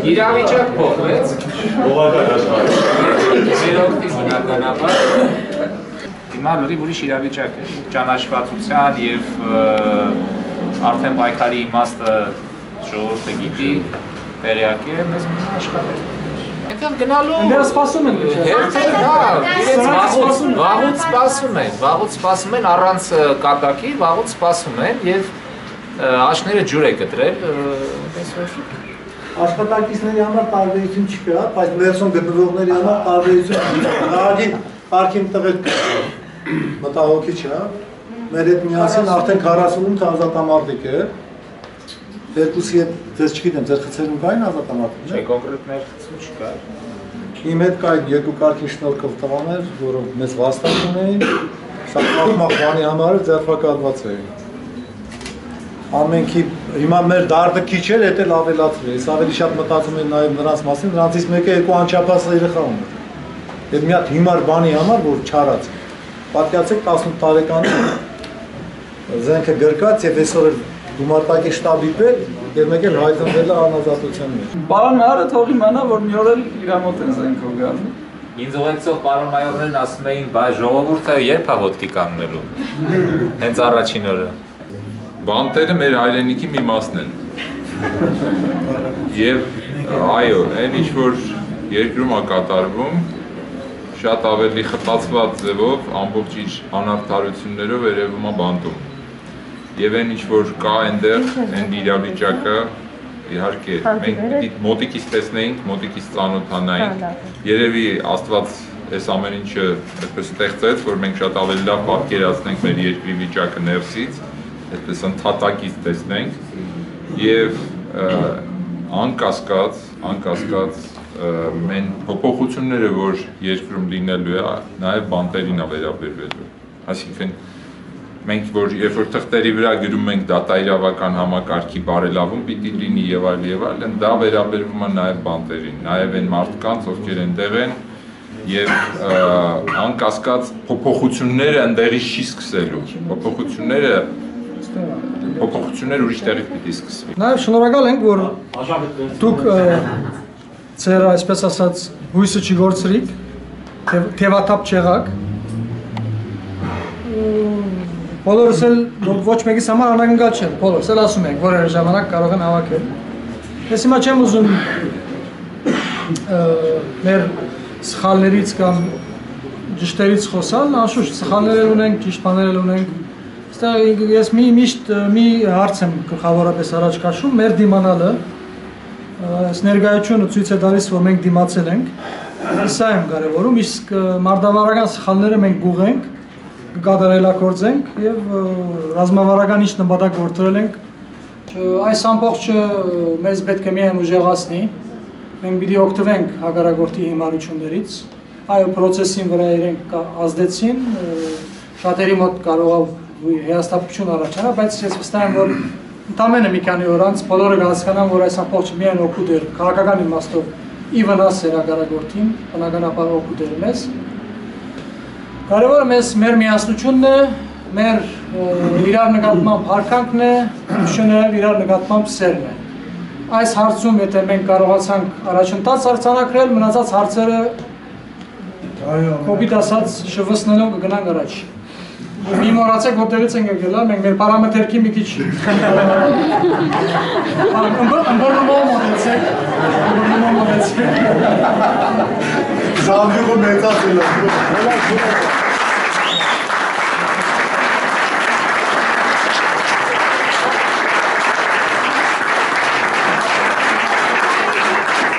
Իրավիճակ փոխվեց։ Հիմա լրիվ ուրիշ իրավիճակ է, ճանաչվածության և արդեն պայքարի իմաստը ժողովուրդը գիտի, տեղյակ է, մեզ աշխատել։ Այնտեղ գնալու վաղուց սպասում են առանց կատակի, վաղուց սպասում են և աշները ջուր է կտրել, Աշխատակիցների համար տարբերություն չկա, բայց ներսում գտնվողների համար տարբերություն նահագին պարքին տղետ մտահոգի չէ, մեր հետ միասին արդեն 48 ազատամարտիկ է, երկուսի հետ ձեզ չգիտեմ, ձեր խցերում կային ազատամարտիկ։ Չէ, կոնկրետ մեր խցում չկա։ Իմ հետ կային երկու կարգի շնորհքով տղաներ, որոնք մեզ վաստակում էին, սակմախմախ բանի համար ձերբակալված էին։ Ամենքի հիմա մեր դարդը քիչ էր, դա էլ ավելացրել է։ Ես ավելի շատ մտածում եմ նաև նրանց մասին, նրանցից մեկը երկու անչափահաս երեխա ուներ։ Այդ մի հատ հիմար բանի համար, որ չարած։ Պատկերացեք 18 տարեկանում զենքը գրկած եւ այսօր գումարտակի շտաբի պետ եւ մեկ էլ հայտնվել է անազատության մեջ։ Պարոն Մայորը թող իմանա, որ մի օր էլ իր մոտ են զենքով գալու։ Ինձ ուղեկցող պարոն մայորներն ասում էին, բայց ժողովուրդը երբ է ոտքի կանգնելու։ Հենց առաջին օրը։ Բանտերը մեր հայրենիքի մի մասն են։ Եվ այո, այն ինչ որ երկրում է կատարվում, շատ ավելի խտացված ձևով ամբողջ իր անարդարություններով երևում է բանտում։ Եվ այն ինչ որ կա այնտեղ, այն իրավիճակը իհարկե մենք պիտի մոտիկից տեսնեինք, մոտիկից ծանոթանայինք։ Երևի Աստված այս ամեն ինչը այդպես ստեղծեց, որ մենք շատ ավելի լավ պատկերացնենք մեր երկրի վիճակը ներսից, այդպես ընդհատակից տեսնենք եւ անկասկած մեն փոփոխությունները, որ երկրում լինելու է, նաեւ բանտերին է վերաբերվելու։ Այսինքն մենք որ երբ որ թղթերի վրա գրում ենք դատաիրավական համակարգի բարելավում պիտի լինի եւ այլ, դա վերաբերվում է նաեւ բանտերին, նաեւ այն մարդկանց, ովքեր այնտեղ են եւ անկասկած փոփոխությունները այնտեղից չի սկսելու։ Փոփոխությունները ուրիշ տեղից պիտի սկսվի։ Նաեւ շնորհակալ ենք, որ դուք ձեր այսպես ասած հույսը չգործրիք թևաթափ չեղակ։ Բոլորս էլ ոչ մեկիս համար անհանգստացել չեն, բոլորս էլ ասում ենք, որևէ ժամանակ կարող են հավաքել։ Ես հիմա չեմ ուզում մեր սխալներից կամ ճշտերից խոսալ, անշուշտ սխալներ ունենք, ճիշտ բաներ ունենք։ Այստեղ ես միշտ մի հարց եմ գլխավորապես առաջ քաշում, մեր դիմանալը, այս ներկայությունը ցույց է տալիս, որ մենք դիմացել ենք, սա եմ կարևորում, իսկ մարդավարական սխալները մենք գուղենք, կկատարելագործենք եւ ռազմավարական ինչ նպատակ գործել ենք, այս ամբողջը մեզ պետք է միայն ուժեղացնի, մենք պիտի օգտվենք հակառակորդի հիմարություններից, այո process-ին վրա իրենք ազդեցին, շատերի մոտ կարող է հիասթափություն առաջանա, բայց ես վստահ եմ, որ ընդամենը մի քանի օր անց բոլորը կհասկանան, որ այս ամբողջը միայն օգուտ էր, քաղաքական իմաստով ի վնաս էր հակառակորդին, բնականաբար օգուտ էր մեզ։ Կարևորը մեր միասնությունն է, մեր իրար նկատմամբ հարկանքն է, շնորհիվ իրար նկատմամբ սերն է։ Այս հարցում եթե մենք կարողացանք առաջընթաց արձանագրել, մնացած հարցերը կոպիտ ասած շվսնելով կգնանք առաջ։ Մի մոռացեք որտեղից ենք եկել, մենք մեր պարամետրի մի քիչ ըմբռնումով մոտեցեք։ Զանգյուղը մեծացել է։